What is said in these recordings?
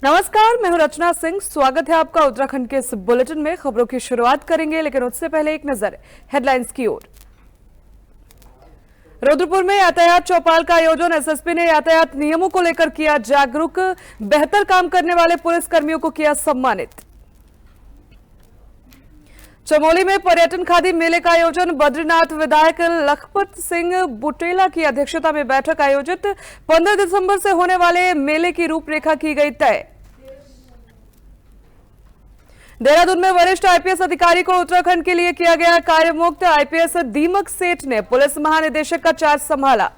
नमस्कार, मैं हूं रचना सिंह। स्वागत है आपका उत्तराखंड के इस बुलेटिन में। खबरों की शुरुआत करेंगे, लेकिन उससे पहले एक नजर हेडलाइंस की ओर। रुद्रपुर में यातायात चौपाल का आयोजन। एसएसपी ने यातायात नियमों को लेकर किया जागरूक। बेहतर काम करने वाले पुलिस कर्मियों को किया सम्मानित। चमोली में पर्यटन खादी मेले का आयोजन। बद्रीनाथ विधायक लखपत सिंह बुटेला की अध्यक्षता में बैठक आयोजित। 15 दिसंबर से होने वाले मेले की रूपरेखा की गई तय। देहरादून में वरिष्ठ आईपीएस अधिकारी को उत्तराखंड के लिए किया गया कार्यमुक्त। आईपीएस दीमक सेठ ने पुलिस महानिदेशक का चार्ज संभाला।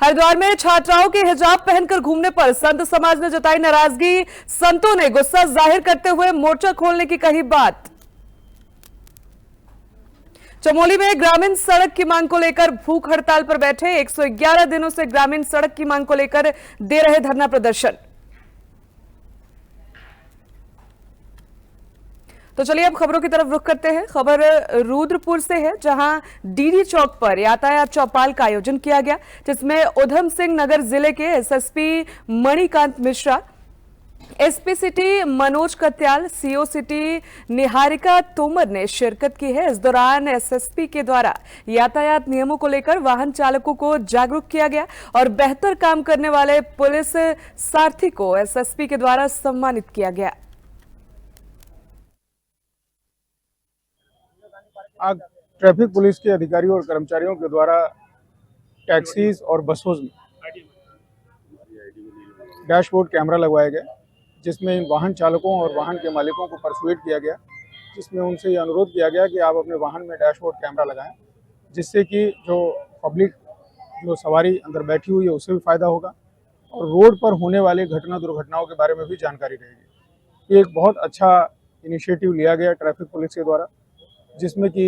हरिद्वार में छात्राओं के हिजाब पहनकर घूमने पर संत समाज ने जताई नाराजगी। संतों ने गुस्सा जाहिर करते हुए मोर्चा खोलने की कही बात। चमोली में ग्रामीण सड़क की मांग को लेकर भूख हड़ताल पर बैठे। 111 दिनों से ग्रामीण सड़क की मांग को लेकर दे रहे धरना प्रदर्शन। तो चलिए अब खबरों की तरफ रुख करते हैं। खबर रुद्रपुर से है, जहां डीडी चौक पर यातायात चौपाल का आयोजन किया गया, जिसमें उधम सिंह नगर जिले के SSP Manikant Mishra, SP city Manoj Katyal, CO city Niharika Tomar ने शिरकत की है। इस दौरान एसएसपी के द्वारा यातायात नियमों को लेकर वाहन चालकों को जागरूक किया गया और बेहतर काम करने वाले पुलिस सारथी को एसएसपी के द्वारा सम्मानित किया गया। आज ट्रैफिक पुलिस के अधिकारियों और कर्मचारियों के द्वारा टैक्सीज और बसों में डैशबोर्ड कैमरा लगवाए गए, जिसमें वाहन चालकों और वाहन के मालिकों को परसुएट किया गया, जिसमें उनसे ये अनुरोध किया गया कि आप अपने वाहन में डैशबोर्ड कैमरा लगाएं, जिससे कि जो पब्लिक जो सवारी अंदर बैठी हुई है उससे भी फायदा होगा और रोड पर होने वाली दुर्घटनाओं के बारे में भी जानकारी रहेगी। ये एक बहुत अच्छा इनिशिएटिव लिया गया ट्रैफिक पुलिस के द्वारा, जिसमें कि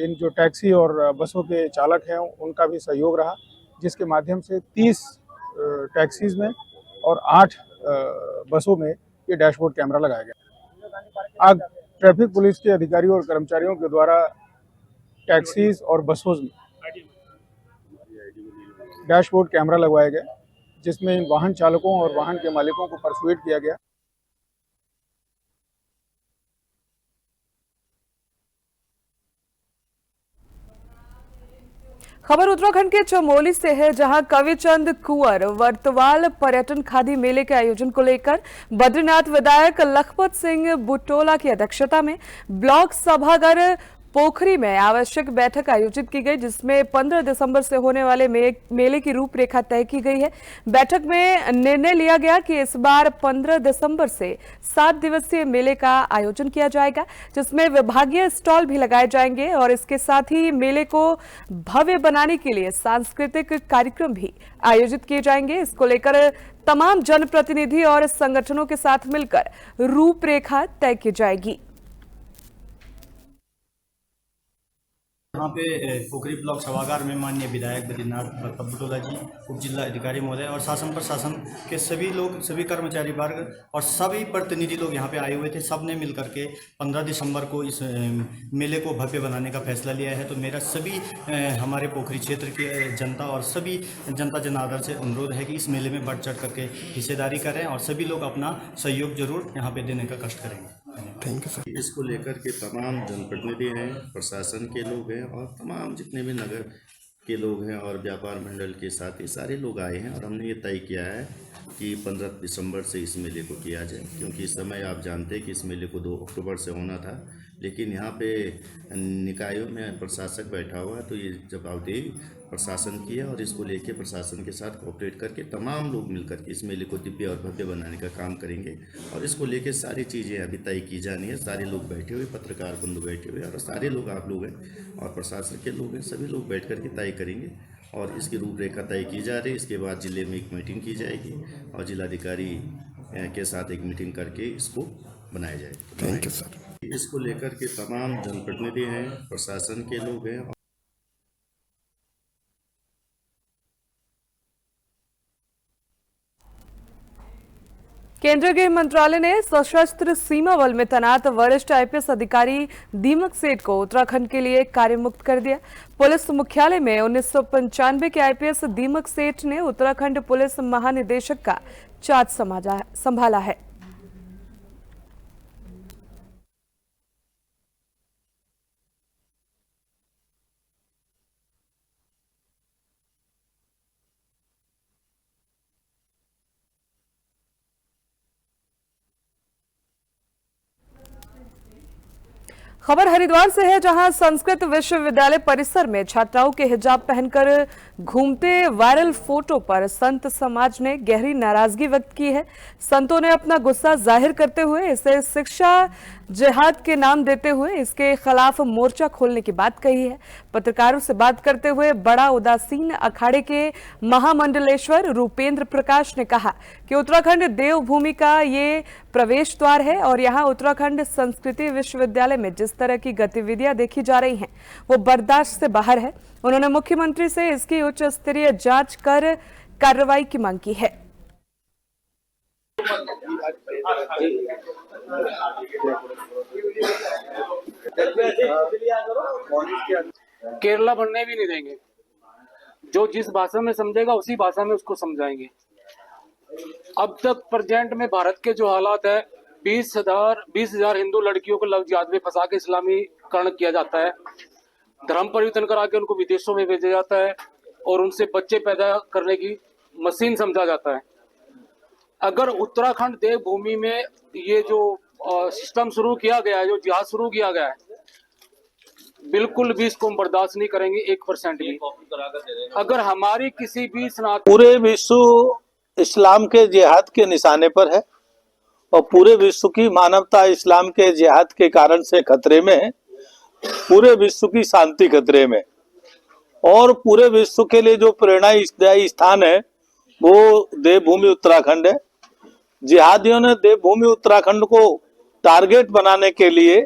इन जो टैक्सी और बसों के चालक हैं उनका भी सहयोग रहा, जिसके माध्यम से 30 टैक्सीज में और 8 बसों में ये डैशबोर्ड कैमरा लगाया गया। आज ट्रैफिक पुलिस के अधिकारियों और कर्मचारियों के द्वारा टैक्सीज और बसों में डैशबोर्ड कैमरा लगवाए गए, जिसमें वाहन चालकों और वाहन के मालिकों को परसुएट किया गया। खबर उत्तराखंड के चमोली से है, जहां कविचंद कुंवर वर्तवाल पर्यटन खादी मेले के आयोजन को लेकर बद्रीनाथ विधायक लखपत सिंह बुटोला की अध्यक्षता में ब्लॉक सभागार पोखरी में आवश्यक बैठक आयोजित की गई, जिसमें 15 दिसंबर से होने वाले मेले की रूपरेखा तय की गई है। बैठक में निर्णय लिया गया कि इस बार 15 दिसंबर से 7 दिवसीय मेले का आयोजन किया जाएगा, जिसमें विभागीय स्टॉल भी लगाए जाएंगे और इसके साथ ही मेले को भव्य बनाने के लिए सांस्कृतिक कार्यक्रम भी आयोजित किए जाएंगे। इसको लेकर तमाम जनप्रतिनिधि और संगठनों के साथ मिलकर रूपरेखा तय की जाएगी। यहाँ पे पोखरी ब्लॉक सभागार में माननीय विधायक बद्रीनाथ बुटोला जी, उप जिला अधिकारी महोदय और शासन प्रशासन के सभी लोग, सभी कर्मचारी वर्ग और सभी प्रतिनिधि लोग यहाँ पे आए हुए थे। सब ने मिलकर के 15 दिसंबर को इस मेले को भव्य बनाने का फैसला लिया है। तो मेरा सभी हमारे पोखरी क्षेत्र की जनता और सभी जनता जनार्दन से अनुरोध है कि इस मेले में बढ़ चढ़ करके हिस्सेदारी करें और सभी लोग अपना सहयोग जरूर यहाँ पे देने का कष्ट करेंगे। Thank you sir. इसको लेकर के तमाम जनप्रतिनिधि हैं, प्रशासन के लोग हैं और तमाम जितने भी नगर के लोग हैं और व्यापार मंडल के साथ ये सारे लोग आए हैं और हमने ये तय किया है कि 15 दिसंबर से इस मेले को किया जाए, क्योंकि इस समय आप जानते हैं कि इस मेले को 2 अक्टूबर से होना था, लेकिन यहाँ पे निकायों में प्रशासक बैठा हुआ है, तो ये जवाबदेही प्रशासन की है और इसको लेके प्रशासन के साथ कोऑपरेट करके तमाम लोग मिलकर के इस मेले को दिव्य और भव्य बनाने का काम करेंगे और इसको लेके सारी चीज़ें अभी तय की जानी है। सारे लोग बैठे हुए, पत्रकार बंधु बैठे हुए और सारे लोग आप लोग हैं और प्रशासन के लोग हैं, सभी लोग बैठ करके तय करेंगे और इसकी रूपरेखा तय की जा रही है। इसके बाद जिले में एक मीटिंग की जाएगी और जिलाधिकारी के साथ एक मीटिंग करके इसको बनाया जाएगा। Thank you sir. इसको लेकर के तमाम जनप्रतिनिधि हैं, प्रशासन के लोग हैं। केंद्रीय गृह मंत्रालय ने सशस्त्र सीमा बल में तैनात वरिष्ठ आईपीएस अधिकारी दीमक सेठ को उत्तराखंड के लिए कार्यमुक्त कर दिया। पुलिस मुख्यालय में 1995 के आईपीएस दीमक सेठ ने उत्तराखंड पुलिस महानिदेशक का चार्ज संभाला है। खबर हरिद्वार से है, जहां संस्कृत विश्वविद्यालय परिसर में छात्राओं के हिजाब पहनकर घूमते वायरल फोटो पर संत समाज ने गहरी नाराजगी व्यक्त की है। संतों ने अपना गुस्सा जाहिर करते हुए इसे शिक्षा जिहाद के नाम देते हुए इसके खिलाफ मोर्चा खोलने की बात कही है। पत्रकारों से बात करते हुए बड़ा उदासीन अखाड़े के महामंडलेश्वर रूपेंद्र प्रकाश ने कहा कि उत्तराखंड देवभूमि का ये प्रवेश द्वार है और यहाँ उत्तराखंड संस्कृति विश्वविद्यालय में जिस तरह की गतिविधियां देखी जा रही हैं वो बर्दाश्त से बाहर है। उन्होंने मुख्यमंत्री से इसकी उच्च स्तरीय जांच कर कार्रवाई की मांग की है। केरला बनने भी नहीं देंगे। जो जिस भाषा में समझेगा उसी भाषा में उसको समझाएंगे। अब तक प्रेजेंट में भारत के जो हालात है, 20,000 हिंदू लड़कियों को लव जिहाद में फंसा के इस्लामीकरण किया जाता है, धर्म परिवर्तन करा के उनको विदेशों में भेजा जाता है और उनसे बच्चे पैदा करने की मशीन समझा जाता है। अगर उत्तराखंड देवभूमि में ये जो सिस्टम शुरू किया गया है, जो जिहाद शुरू किया गया है, बिल्कुल भी इसको हम बर्दाश्त नहीं करेंगे 1% भी। अगर हमारी किसी भी पूरे विश्व इस्लाम के जिहाद के निशाने पर है और पूरे विश्व की मानवता इस्लाम के जिहाद के कारण से खतरे में है। पूरे विश्व की शांति खतरे में और पूरे विश्व के लिए जो प्रेरणादायी स्थान है वो देवभूमि उत्तराखंड है। जिहादियों ने देवभूमि उत्तराखंड को टारगेट बनाने के लिए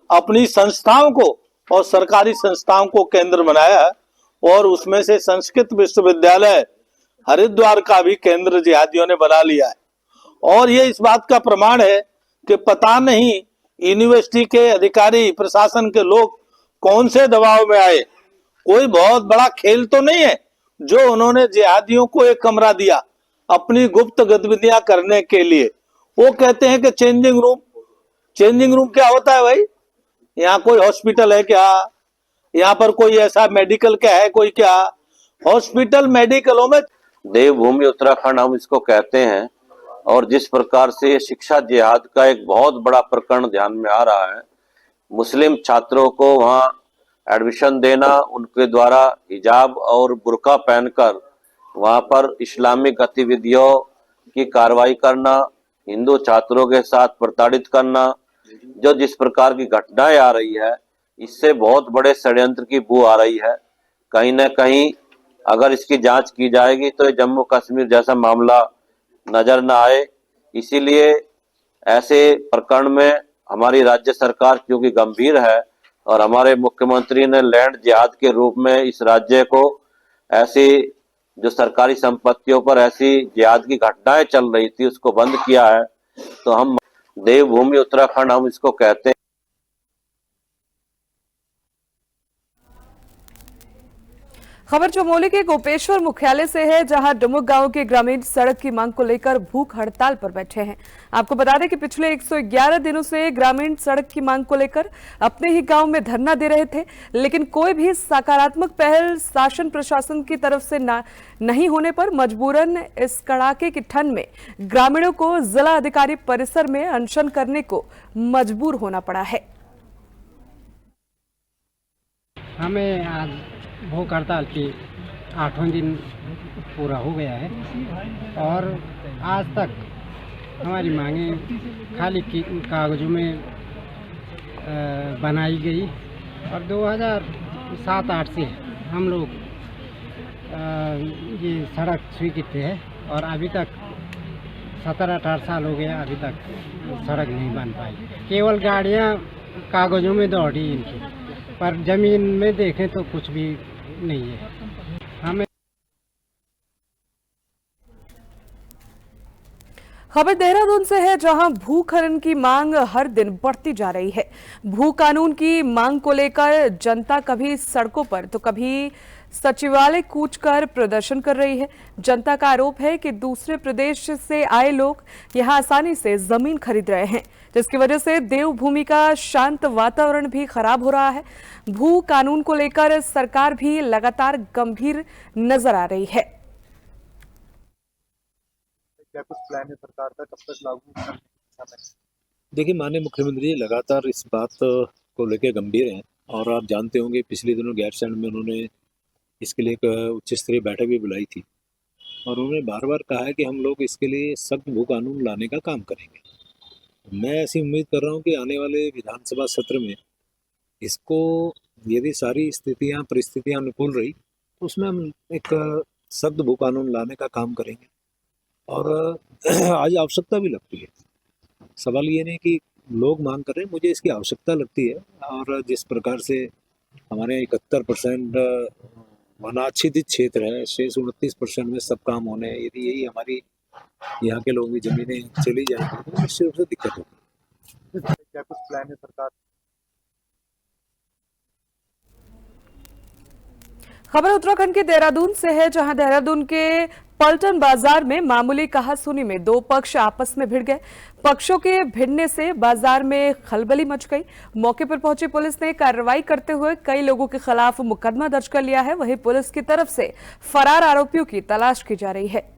अपनी संस्थाओं को और सरकारी संस्थाओं को केंद्र बनाया है और उसमें से संस्कृत विश्वविद्यालय हरिद्वार का भी केंद्र जिहादियों ने बना लिया है। और ये इस बात का प्रमाण है कि पता नहीं यूनिवर्सिटी के अधिकारी प्रशासन के लोग कौन से दबाव में आए। कोई बहुत बड़ा खेल तो नहीं है जो उन्होंने जिहादियों को एक कमरा दिया अपनी गुप्त गतिविधियां करने के लिए। वो कहते हैं कि चेंजिंग रूम क्या होता है भाई? यहाँ कोई हॉस्पिटल है क्या? यहाँ पर कोई ऐसा मेडिकल क्या है? कोई क्या हॉस्पिटल मेडिकलों में देवभूमि उत्तराखंड हम इसको कहते हैं। और जिस प्रकार से ये शिक्षा जिहाद का एक बहुत बड़ा प्रकरण ध्यान में आ रहा है, मुस्लिम छात्रों को वहाँ एडमिशन देना, उनके द्वारा हिजाब और बुर्का पहनकर वहाँ पर इस्लामिक गतिविधियों की कार्रवाई करना, हिंदू छात्रों के साथ प्रताड़ित करना, जो जिस प्रकार की घटनाएं आ रही है, इससे बहुत बड़े षड्यंत्र की बू आ रही है। कहीं न कहीं अगर इसकी जांच की जाएगी तो जम्मू कश्मीर जैसा मामला नजर न आए। इसीलिए ऐसे प्रकरण में हमारी राज्य सरकार क्योंकि गंभीर है और हमारे मुख्यमंत्री ने लैंड जिहाद के रूप में इस राज्य को ऐसी जो सरकारी संपत्तियों पर ऐसी जिहाद की घटनाएं चल रही थी उसको बंद किया है। तो हम देवभूमि उत्तराखंड हम इसको कहते हैं। खबर चमोली के गोपेश्वर मुख्यालय से है, जहां डुमुक गांव के ग्रामीण सड़क की मांग को लेकर भूख हड़ताल पर बैठे हैं। आपको बता दें कि पिछले 111 दिनों से ग्रामीण सड़क की मांग को लेकर अपने ही गांव में धरना दे रहे थे, लेकिन कोई भी सकारात्मक पहल शासन प्रशासन की तरफ से नहीं होने पर मजबूरन इस कड़ाके की ठंड में ग्रामीणों को जिला अधिकारी परिसर में अनशन करने को मजबूर होना पड़ा है। हमें आज भूख हड़ताल की 8वां दिन पूरा हो गया है और आज तक हमारी मांगें खाली कागजों में बनाई गई और 2007-8 से हम लोग ये सड़क स्वीकृत है और अभी तक 17-18 साल हो गया, अभी तक सड़क नहीं बन पाई। केवल गाड़ियाँ कागजों में दौड़ी इनकी, पर ज़मीन में देखें तो कुछ भी नहीं है। हमें खबर देहरादून से है, जहां भूखनन की मांग हर दिन बढ़ती जा रही है। भू कानून की मांग को लेकर जनता कभी सड़कों पर तो कभी सचिवालय कूच कर प्रदर्शन कर रही है। जनता का आरोप है कि दूसरे प्रदेश से आए लोग यहां आसानी से जमीन खरीद रहे हैं, जिसकी वजह से देवभूमि का शांत वातावरण भी खराब हो रहा है। भू कानून को लेकर सरकार भी लगातार गंभीर नजर आ रही है। क्या कुछ प्लान है सरकार का, कब तक लागू करने का समय? देखिए, माननीय मुख्यमंत्री जी लगातार इस बात को लेकर गंभीर हैं और आप जानते होंगे पिछले दिनों गैरसैंण में उन्होंने इसके लिए एक उच्च स्तरीय बैठक भी बुलाई थी और उन्होंने बार बार कहा है कि हम लोग इसके लिए सख्त भू कानून लाने का काम करेंगे। मैं ऐसी उम्मीद कर रहा हूँ कि आने वाले विधानसभा सत्र में इसको, यदि सारी स्थितियाँ परिस्थितियाँ अनुकूल रही तो उसमें हम एक सख्त भू कानून लाने का काम करेंगे और आज आवश्यकता भी लगती है। सवाल ये नहीं कि लोग मांग कर रहे हैं, मुझे इसकी आवश्यकता लगती है और जिस प्रकार से हमारे यहाँ 71% वनाच्छादित क्षेत्र है, शेष 29% में सब काम होने हैं। यदि यही हमारी यहाँ के लोगों की जमीनें चली जाएंगी तो निश्चित रूप से दिक्कत होगी। क्या कुछ प्लान है सरकार? खबर उत्तराखंड के देहरादून से है, जहां देहरादून के पलटन बाजार में मामूली कहासुनी में दो पक्ष आपस में भिड़ गए। पक्षों के भिड़ने से बाजार में खलबली मच गई। मौके पर पहुंची पुलिस ने कार्रवाई करते हुए कई लोगों के खिलाफ मुकदमा दर्ज कर लिया है। वहीं पुलिस की तरफ से फरार आरोपियों की तलाश की जा रही है।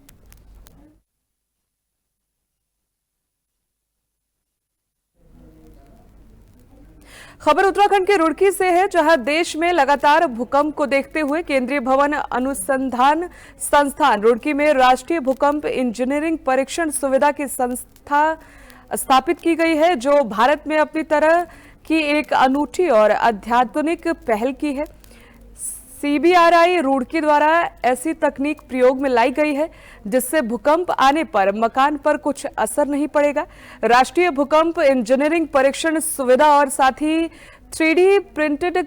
खबर उत्तराखंड के रुड़की से है, जहां देश में लगातार भूकंप को देखते हुए केंद्रीय भवन अनुसंधान संस्थान रुड़की में राष्ट्रीय भूकंप इंजीनियरिंग परीक्षण सुविधा की संस्था स्थापित की गई है, जो भारत में अपनी तरह की एक अनूठी और अत्याधुनिक पहल की है। सीबीआरआई रुड़की द्वारा ऐसी तकनीक प्रयोग में लाई गई है जिससे भूकंप आने पर मकान पर कुछ असर नहीं पड़ेगा। राष्ट्रीय भूकंप इंजीनियरिंग परीक्षण सुविधा और साथ ही 3D प्रिंटेड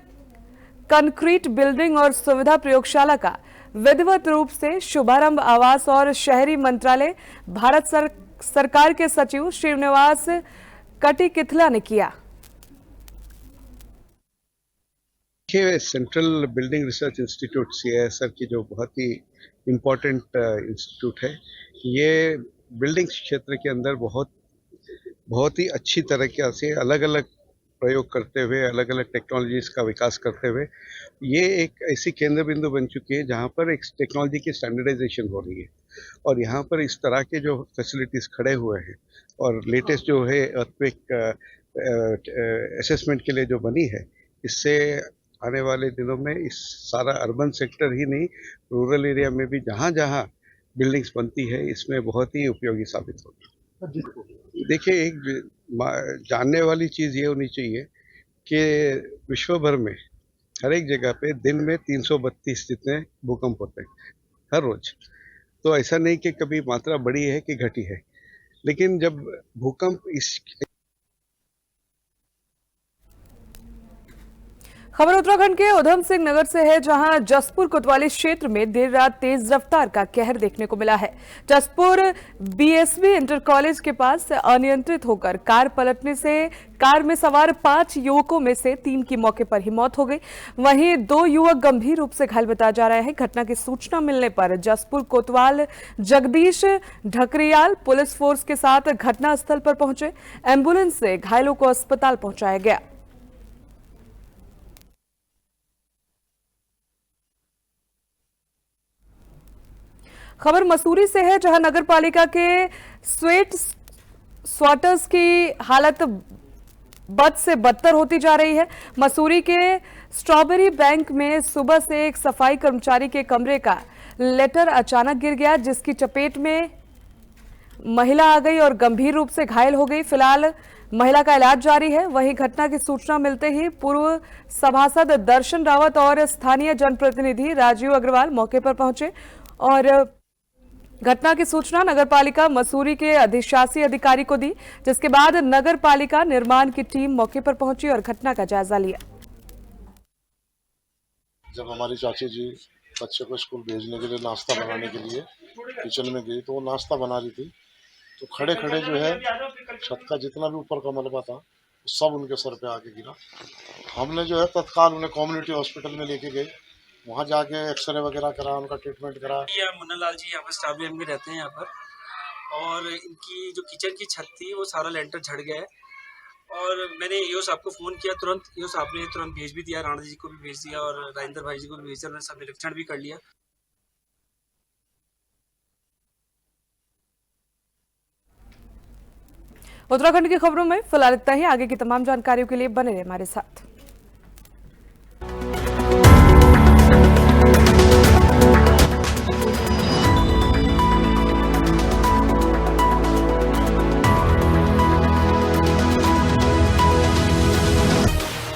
कंक्रीट बिल्डिंग और सुविधा प्रयोगशाला का विधिवत रूप से शुभारंभ आवास और शहरी मंत्रालय भारत सरकार के सचिव श्रीनिवास कटिकिथला ने किया। देखिए, central building research institute CISR की जो बहुत ही इम्पोर्टेंट इंस्टीट्यूट है, ये बिल्डिंग क्षेत्र के अंदर बहुत ही अच्छी तरीके से अलग अलग प्रयोग करते हुए, अलग अलग टेक्नोलॉजीज़ का विकास करते हुए ये एक ऐसी केंद्र बिंदु बन चुकी है जहाँ पर एक टेक्नोलॉजी की स्टैंडर्डाइजेशन हो रही है और यहाँ पर इस तरह के जो फैसिलिटीज़ खड़े हुए हैं और लेटेस्ट जो है अर्थक्वेक असेसमेंट के लिए जो बनी है, इससे आने वाले दिनों में इस सारा अर्बन सेक्टर ही नहीं, रूरल एरिया में भी जहाँ जहाँ बिल्डिंग्स बनती है, इसमें बहुत ही उपयोगी साबित होगी। देखिए, एक जानने वाली चीज़ ये होनी चाहिए कि विश्व भर में हर एक जगह पे दिन में 332 जितने भूकंप होते हैं हर रोज। तो ऐसा नहीं कि कभी मात्रा बढ़ी है कि घटी है, लेकिन जब भूकंप इस खबर उत्तराखंड के उधम सिंह नगर से है, जहां जसपुर कोतवाली क्षेत्र में देर रात तेज रफ्तार का कहर देखने को मिला है। जसपुर BSB इंटर कॉलेज के पास अनियंत्रित होकर कार पलटने से कार में सवार 5 युवकों में से 3 की मौके पर ही मौत हो गई। वहीं 2 युवक गंभीर रूप से घायल बताए जा रहे हैं। घटना की सूचना मिलने पर जसपुर कोतवाल जगदीश ढकरियाल पुलिस फोर्स के साथ घटनास्थल पर पहुंचे। एम्बुलेंस से घायलों को अस्पताल पहुंचाया गया। खबर मसूरी से है, जहां नगर पालिका के स्वेट स्वाटर्स की हालत बद से बदतर होती जा रही है। मसूरी के स्ट्रॉबेरी बैंक में सुबह से एक सफाई कर्मचारी के कमरे का लेटर अचानक गिर गया, जिसकी चपेट में महिला आ गई और गंभीर रूप से घायल हो गई। फिलहाल महिला का इलाज जारी है। वहीं घटना की सूचना मिलते ही पूर्व सभासद दर्शन रावत और स्थानीय जनप्रतिनिधि राजीव अग्रवाल मौके पर पहुंचे और घटना की सूचना नगरपालिका मसूरी के अधिशासी अधिकारी को दी, जिसके बाद नगरपालिका निर्माण की टीम मौके पर पहुंची और घटना का जायजा लिया। जब हमारी चाची जी बच्चे को स्कूल भेजने के लिए नाश्ता बनाने के लिए किचन में गई, तो वो नाश्ता बना रही थी तो खड़े खड़े जो है छत का जितना भी ऊपर का मलबा था सब उनके सर पे आके गिरा। हमने जो है तत्काल उन्हें कम्युनिटी हॉस्पिटल में लेके गए, वहाँ जाके एक्सरे वगैरह करा, उनका ट्रीटमेंट करा। मुन्ना लाल जी यहाँ पर स्टाफ में रहते हैं यहाँ पर, और इनकी जो किचन की छत थी वो सारा लेंटर झड़ गया है। और मैंने ईओ साहब को फ़ोन किया, तुरंत ईओ साहब ने तुरंत भेज भी दिया, राणा जी को भी भेज दिया और राजेंद्र भाई जी को भी भेज दिया, उन्होंने सब निरीक्षण भी कर लिया। उत्तराखंड की खबरों में फिलहाल इतना ही। आगे की तमाम जानकारियों के लिए बने रहे हमारे साथ।